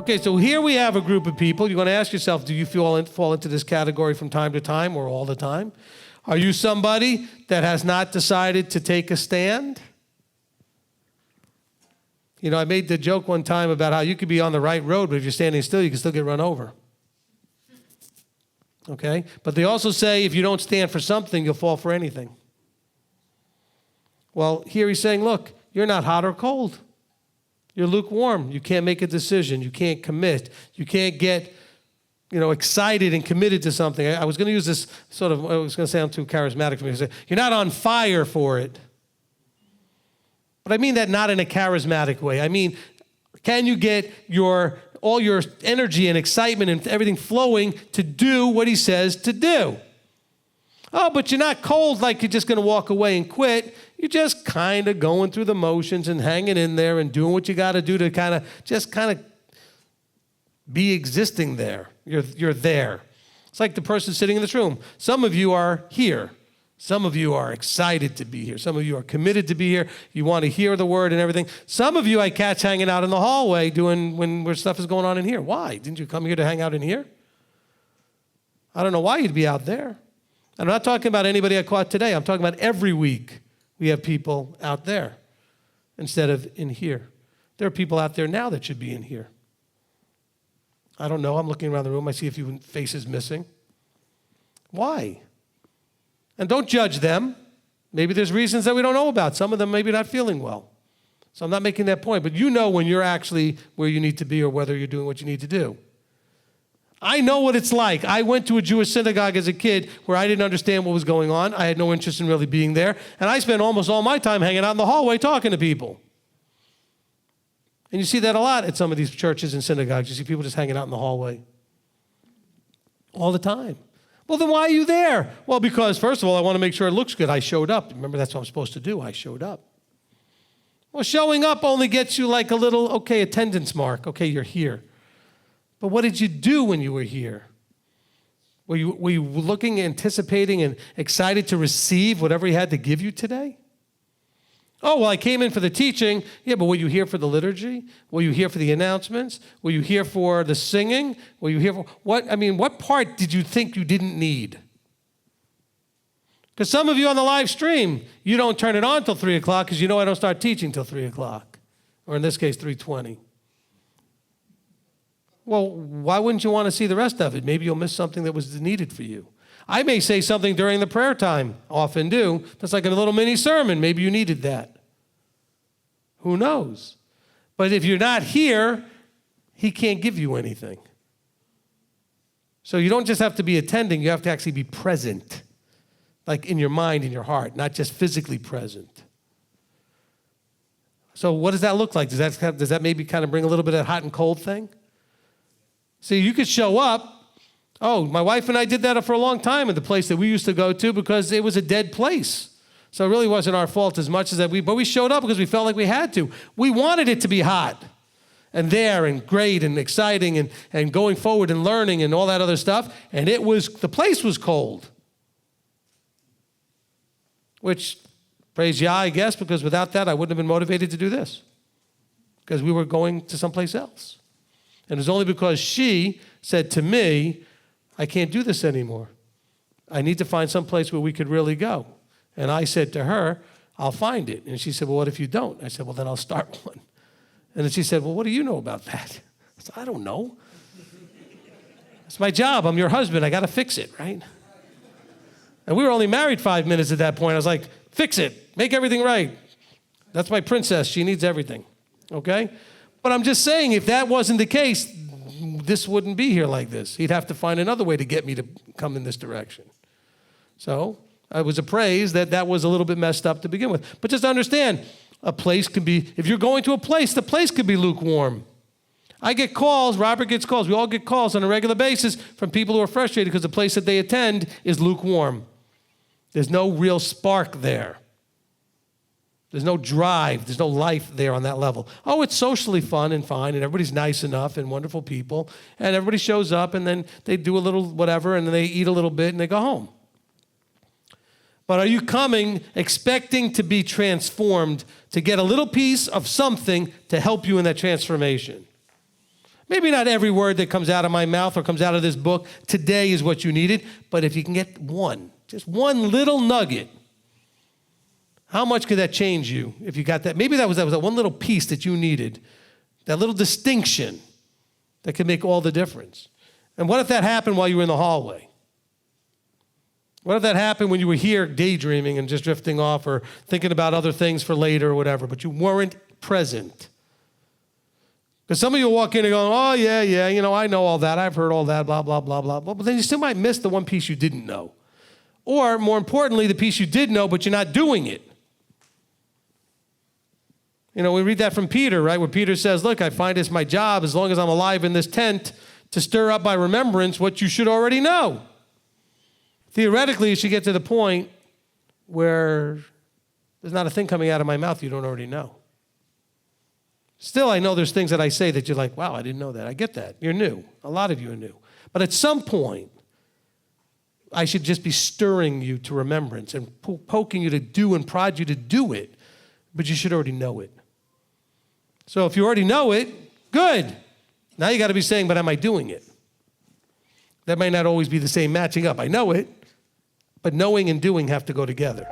Okay, so here we have a group of people. You're going to ask yourself, do you fall into this category from time to time or all the time? Are you somebody that has not decided to take a stand? You know, I made the joke one time about how you could be on the right road, but if you're standing still, you can still get run over. Okay? But they also say if you don't stand for something, you'll fall for anything. Well, here he's saying, look, you're not hot or cold. You're lukewarm. You can't make a decision. You can't commit. You can't get, excited and committed to something. I was going to use this I was going to sound too charismatic for me. You're not on fire for it. But I mean that not in a charismatic way. I mean, can you get all your energy and excitement and everything flowing to do what he says to do? Oh, but you're not cold like you're just going to walk away and quit. You're just kind of going through the motions and hanging in there and doing what you got to do to kind of be existing there. You're there. It's like the person sitting in this room. Some of you are here. Some of you are excited to be here. Some of you are committed to be here. You want to hear the word and everything. Some of you I catch hanging out in the hallway where stuff is going on in here. Why? Didn't you come here to hang out in here? I don't know why you'd be out there. I'm not talking about anybody I caught today. I'm talking about every week we have people out there instead of in here. There are people out there now that should be in here. I don't know. I'm looking around the room. I see a few faces missing. Why? And don't judge them. Maybe there's reasons that we don't know about. Some of them maybe not feeling well. So I'm not making that point. But you know when you're actually where you need to be or whether you're doing what you need to do. I know what it's like. I went to a Jewish synagogue as a kid where I didn't understand what was going on. I had no interest in really being there. And I spent almost all my time hanging out in the hallway talking to people. And you see that a lot at some of these churches and synagogues. You see people just hanging out in the hallway all the time. Well, then why are you there? Well, because first of all, I want to make sure it looks good. I showed up. Remember, that's what I'm supposed to do. I showed up. Well, showing up only gets you like a little, attendance mark. Okay, you're here. But what did you do when you were here? Were you looking, anticipating, and excited to receive whatever he had to give you today? Oh, well, I came in for the teaching. Yeah, but were you here for the liturgy? Were you here for the announcements? Were you here for the singing? Were you here for what? I mean, what part did you think you didn't need? Because some of you on the live stream, you don't turn it on till 3 o'clock because you know I don't start teaching till 3 o'clock. Or in this case, 3:20. Well, why wouldn't you want to see the rest of it? Maybe you'll miss something that was needed for you. I may say something during the prayer time, often do. That's like a little mini sermon. Maybe you needed that. Who knows? But if you're not here, he can't give you anything. So you don't just have to be attending, you have to actually be present, like in your mind, in your heart, not just physically present. So what does that look like? Does that maybe kind of bring a little bit of hot and cold thing? See, you could show up. Oh, my wife and I did that for a long time at the place that we used to go to because it was a dead place. So it really wasn't our fault as much as that but we showed up because we felt like we had to. We wanted it to be hot and there and great and exciting and going forward and learning and all that other stuff. And the place was cold. Which, praise Yah, I guess, because without that, I wouldn't have been motivated to do this. Because we were going to someplace else. And it was only because she said to me, I can't do this anymore. I need to find some place where we could really go. And I said to her, I'll find it. And she said, well, what if you don't? I said, well, then I'll start one. And then she said, well, what do you know about that? I said, I don't know. It's my job. I'm your husband. I got to fix it, right? And we were only married 5 minutes at that point. I was like, fix it. Make everything right. That's my princess. She needs everything, okay? But I'm just saying, if that wasn't the case, this wouldn't be here like this. He'd have to find another way to get me to come in this direction. So I was appraised that was a little bit messed up to begin with. But just understand, a place can be, if you're going to a place, the place could be lukewarm. I get calls, Robert gets calls, we all get calls on a regular basis from people who are frustrated because the place that they attend is lukewarm. There's no real spark there. There's no drive. There's no life there on that level. Oh, it's socially fun and fine, and everybody's nice enough and wonderful people, and everybody shows up, and then they do a little whatever, and then they eat a little bit, and they go home. But are you coming expecting to be transformed, to get a little piece of something to help you in that transformation? Maybe not every word that comes out of my mouth or comes out of this book today is what you needed, but if you can get one, just one little nugget, how much could that change you if you got that? Maybe that was that one little piece that you needed, that little distinction that could make all the difference. And what if that happened while you were in the hallway? What if that happened when you were here daydreaming and just drifting off or thinking about other things for later or whatever, but you weren't present? Because some of you will walk in and go, oh, yeah, I know all that. I've heard all that, blah, blah, blah, blah, blah. But then you still might miss the one piece you didn't know. Or, more importantly, the piece you did know, but you're not doing it. We read that from Peter, right? Where Peter says, look, I find it's my job, as long as I'm alive in this tent, to stir up by remembrance what you should already know. Theoretically, you should get to the point where there's not a thing coming out of my mouth you don't already know. Still, I know there's things that I say that you're like, wow, I didn't know that. I get that. You're new. A lot of you are new. But at some point, I should just be stirring you to remembrance and poking you to do and prod you to do it. But you should already know it. So if you already know it, good. Now you got to be saying, but am I doing it? That might not always be the same matching up. I know it, but knowing and doing have to go together.